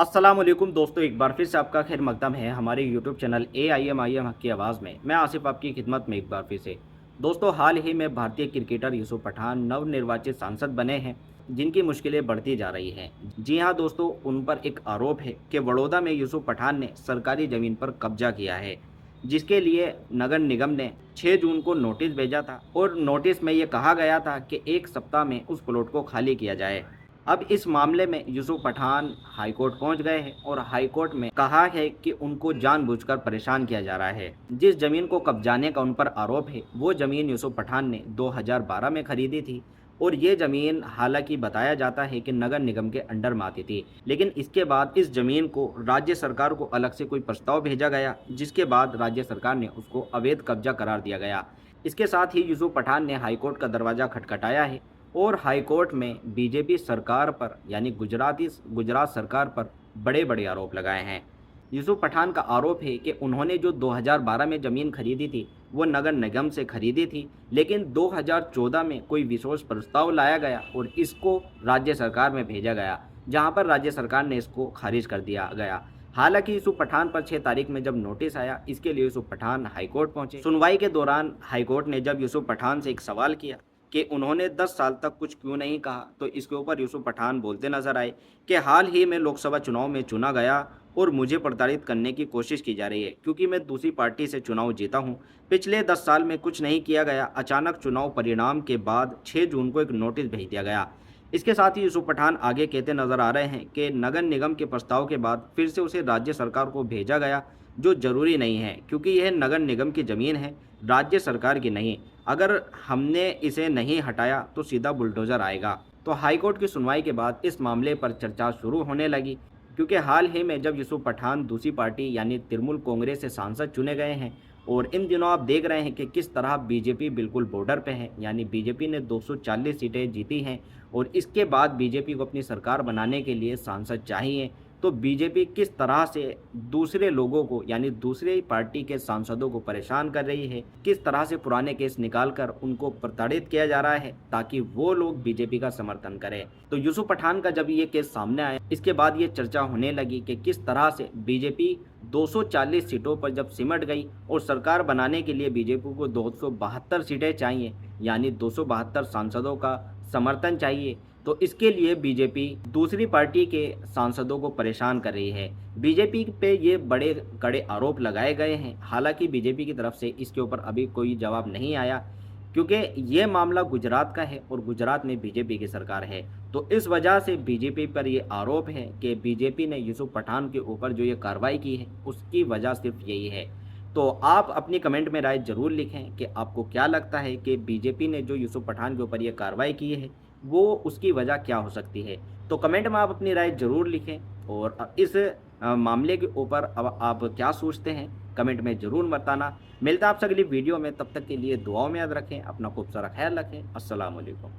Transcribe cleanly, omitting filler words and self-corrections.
अस्सलाम वालेकुम दोस्तों, एक बार फिर से आपका खैर मकदम है हमारे यूट्यूब चैनल AIM हक की आवाज़ में। मैं आसिफ आपकी खिदमत में एक बार फिर से। दोस्तों, हाल ही में भारतीय क्रिकेटर यूसुफ पठान नवनिर्वाचित सांसद बने हैं, जिनकी मुश्किलें बढ़ती जा रही हैं। जी हाँ दोस्तों, उन पर एक आरोप है कि बड़ौदा में यूसुफ पठान ने सरकारी ज़मीन पर कब्जा किया है, जिसके लिए नगर निगम ने 6 जून को नोटिस भेजा था और नोटिस में ये कहा गया था कि 1 सप्ताह में उस प्लॉट को खाली किया जाए। अब इस मामले में यूसुफ पठान हाईकोर्ट पहुंच गए हैं और हाईकोर्ट में कहा है कि उनको जानबूझकर परेशान किया जा रहा है। जिस जमीन को कब्जाने का उन पर आरोप है, वो जमीन यूसुफ पठान ने 2012 में खरीदी थी और ये जमीन हालांकि बताया जाता है कि नगर निगम के अंडर में आती थी, लेकिन इसके बाद इस जमीन को राज्य सरकार को अलग से कोई प्रस्ताव भेजा गया, जिसके बाद राज्य सरकार ने उसको अवैध कब्जा करार दिया गया। इसके साथ ही यूसुफ पठान ने हाईकोर्ट का दरवाजा खटखटाया है और हाईकोर्ट में बीजेपी सरकार पर यानी गुजरात सरकार पर बड़े-बड़े आरोप लगाए हैं। यूसुफ पठान का आरोप है कि उन्होंने जो 2012 में ज़मीन खरीदी थी, वो नगर निगम से खरीदी थी, लेकिन 2014 में कोई विशेष प्रस्ताव लाया गया और इसको राज्य सरकार में भेजा गया, जहां पर राज्य सरकार ने इसको खारिज कर दिया गया। हालांकि यूसुफ पठान पर 6 तारीख में जब नोटिस आया, इसके लिए यूसुफ पठान हाईकोर्ट पहुंचे। सुनवाई के दौरान हाईकोर्ट ने जब यूसुफ पठान से एक सवाल किया कि उन्होंने 10 साल तक कुछ क्यों नहीं कहा, तो इसके ऊपर यूसुफ पठान बोलते नजर आए कि हाल ही में लोकसभा चुनाव में चुना गया और मुझे प्रताड़ित करने की कोशिश की जा रही है, क्योंकि मैं दूसरी पार्टी से चुनाव जीता हूं। पिछले 10 साल में कुछ नहीं किया गया। अचानक चुनाव परिणाम के बाद 6 जून को एक नोटिस भेज दिया गया। इसके साथ ही यूसुफ पठान आगे कहते नजर आ रहे हैं कि नगर निगम के प्रस्ताव के बाद फिर से उसे राज्य सरकार को भेजा गया, जो जरूरी नहीं है, क्योंकि यह नगर निगम की ज़मीन है, राज्य सरकार की नहीं। अगर हमने इसे नहीं हटाया तो सीधा बुलडोज़र आएगा। तो हाईकोर्ट की सुनवाई के बाद इस मामले पर चर्चा शुरू होने लगी, क्योंकि हाल ही में जब यूसुफ पठान दूसरी पार्टी यानी तृणमूल कांग्रेस से सांसद चुने गए हैं और इन दिनों आप देख रहे हैं कि किस तरह बीजेपी बिल्कुल बॉर्डर पे है, यानी बीजेपी ने 240 सीटें जीती हैं और इसके बाद बीजेपी को अपनी सरकार बनाने के लिए सांसद चाहिए। तो बीजेपी किस तरह से दूसरे लोगों को यानी दूसरे पार्टी के सांसदों को परेशान कर रही है, किस तरह से पुराने केस निकालकर उनको प्रताड़ित किया जा रहा है ताकि वो लोग बीजेपी का समर्थन करें। तो यूसुफ पठान का जब ये केस सामने आया, इसके बाद ये चर्चा होने लगी कि किस तरह से बीजेपी 240 सीटों पर जब सिमट गई और सरकार बनाने के लिए बीजेपी को 272 सीटें चाहिए, यानी 272 सांसदों का समर्थन चाहिए। तो इसके लिए बीजेपी दूसरी पार्टी के सांसदों को परेशान कर रही है। बीजेपी पे ये बड़े कड़े आरोप लगाए गए हैं। हालांकि बीजेपी की तरफ से इसके ऊपर अभी कोई जवाब नहीं आया, क्योंकि ये मामला गुजरात का है और गुजरात में बीजेपी की सरकार है। तो इस वजह से बीजेपी पर ये आरोप है कि बीजेपी ने यूसुफ पठान के ऊपर जो ये कार्रवाई की है, उसकी वजह सिर्फ यही है। तो आप अपनी कमेंट में राय ज़रूर लिखें कि आपको क्या लगता है कि बीजेपी ने जो यूसुफ पठान के ऊपर ये कार्रवाई की है, वो उसकी वजह क्या हो सकती है। तो कमेंट में आप अपनी राय ज़रूर लिखें और इस मामले के ऊपर अब आप क्या सोचते हैं, कमेंट में ज़रूर बताना। मिलता है आपसे अगली वीडियो में, तब तक के लिए दुआओं में याद रखें, अपना खूब सारा ख्याल रखें। अस्सलाम वालेकुम।